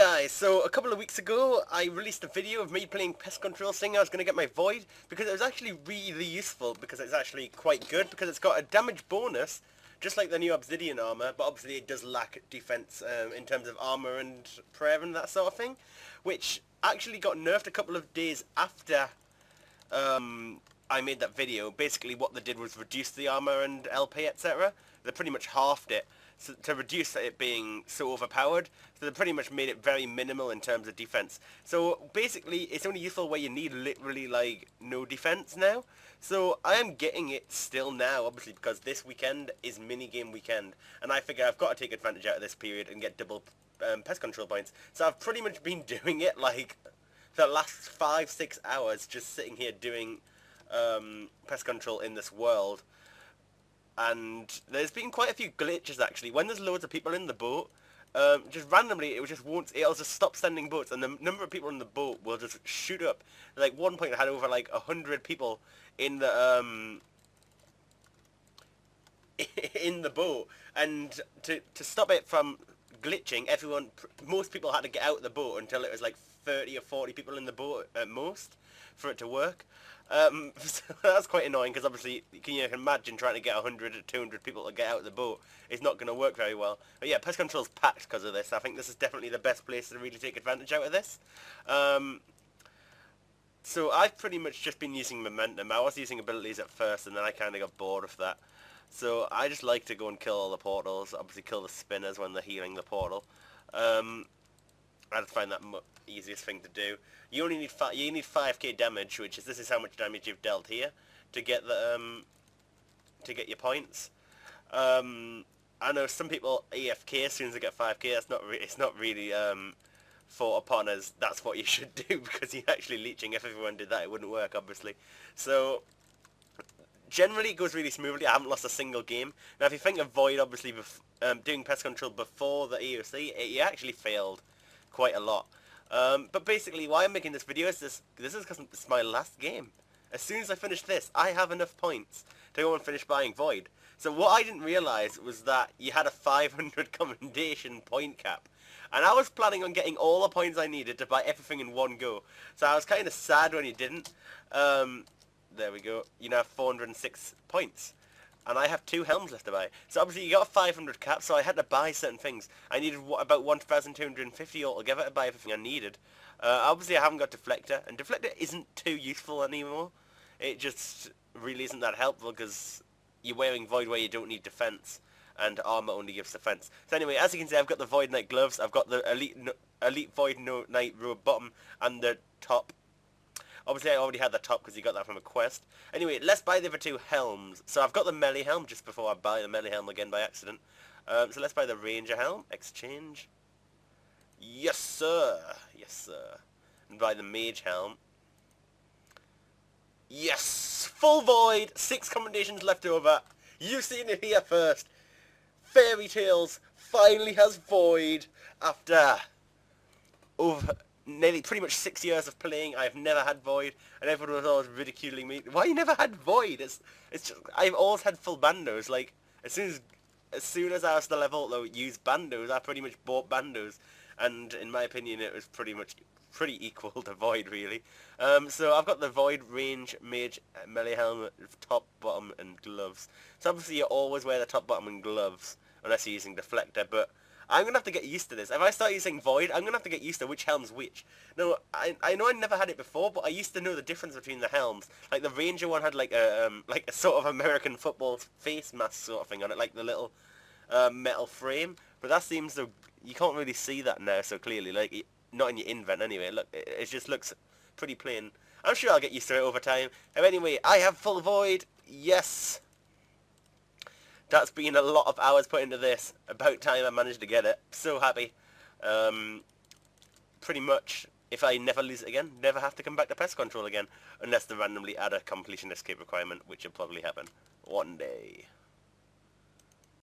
Guys, so a couple of weeks ago I released a video of me playing pest control saying I was going to get my void because it was actually really useful because it's actually quite good because it's got a damage bonus just like the new obsidian armor, but obviously it does lack defense in terms of armor and prayer and that sort of thing, which actually got nerfed a couple of days after I made that video. Basically what they did was reduce the armor and LP, etc. They pretty much halved it to reduce it being so overpowered. So they pretty much made it very minimal in terms of defense. So basically it's only useful where you need literally like no defense now. So I am getting it still now, obviously, because this weekend is minigame weekend, and I figure I've got to take advantage out of this period and get double pest control points. So I've pretty much been doing it like for the last 5-6 hours, just sitting here doing pest control in this world. And there's been quite a few glitches actually. When there's loads of people in the boat, just randomly it'll just stop sending boats, and the number of people in the boat will just shoot up. Like one point I had over like 100 people in the in the boat, and to stop it from glitching, most people had to get out of the boat until it was like 30 or 40 people in the boat at most for it to work. So that's quite annoying because obviously you can imagine trying to get 100 or 200 people to get out of the boat. It's not going to work very well. But yeah, pest control's packed because of this. I think this is definitely the best place to really take advantage out of this. So I've pretty much just been using momentum. I was using abilities at first and then I kind of got bored of that. So I just like to go and kill all the portals, obviously kill the spinners when they're healing the portal. I just find that easiest thing to do. You only need 5k damage, this is how much damage you've dealt here to get the to get your points. I know some people AFK as soon as they get 5k. It's not really thought upon as that's what you should do, because you're actually leeching. If everyone did that, it wouldn't work, obviously. So generally it goes really smoothly. I haven't lost a single game. Now if you think of Void, obviously doing pest control before the AOC, you actually failed quite a lot. But basically why I'm making this video is this is because it's my last game. As soon as I finish this, I have enough points to go and finish buying Void. So what I didn't realise was that you had a 500 commendation point cap. And I was planning on getting all the points I needed to buy everything in one go. So I was kind of sad when you didn't. There we go. You now have 406 points. And I have 2 helms left to buy. So obviously you got a 500 cap, so I had to buy certain things. I needed about 1,250 altogether to buy everything I needed. Obviously I haven't got Deflector, and Deflector isn't too useful anymore. It just really isn't that helpful because you're wearing Void where you don't need defense, and armor only gives defense. So anyway, as you can see, I've got the Void Knight gloves, I've got the Elite Void Knight robe bottom, and the top. Obviously I already had the top because you got that from a quest. Anyway, let's buy the other 2 helms. So I've got the melee helm just before I buy the melee helm again by accident. So let's buy the ranger helm. Exchange. Yes sir. Yes sir. And buy the mage helm. Yes! Full void! 6 commendations left over. You've seen it here first. Fairytales finally has void after over nearly pretty much 6 years of playing. I've never had void, and everyone was always ridiculing me. Why you never had void? It's just I've always had full bandos. Like as soon as I was the level to use bandos, I pretty much bought bandos, and in my opinion, it was pretty equal to void really. So I've got the void range mage melee helmet, top, bottom, and gloves. So obviously you always wear the top, bottom, and gloves unless you're using deflector, but I'm going to have to get used to this. If I start using Void, I'm going to have to get used to which helm's which. No, I know I never had it before, but I used to know the difference between the helms. Like the Ranger one had like a sort of American football face mask sort of thing on it, like the little metal frame. But that seems to, you can't really see that now so clearly, like not in your invent anyway. Look, it just looks pretty plain. I'm sure I'll get used to it over time. Anyway, I have full Void. Yes. That's been a lot of hours put into this. About time I managed to get it. So happy. Pretty much, if I never lose it again, never have to come back to pest control again. Unless they randomly add a completion escape requirement, which will probably happen one day.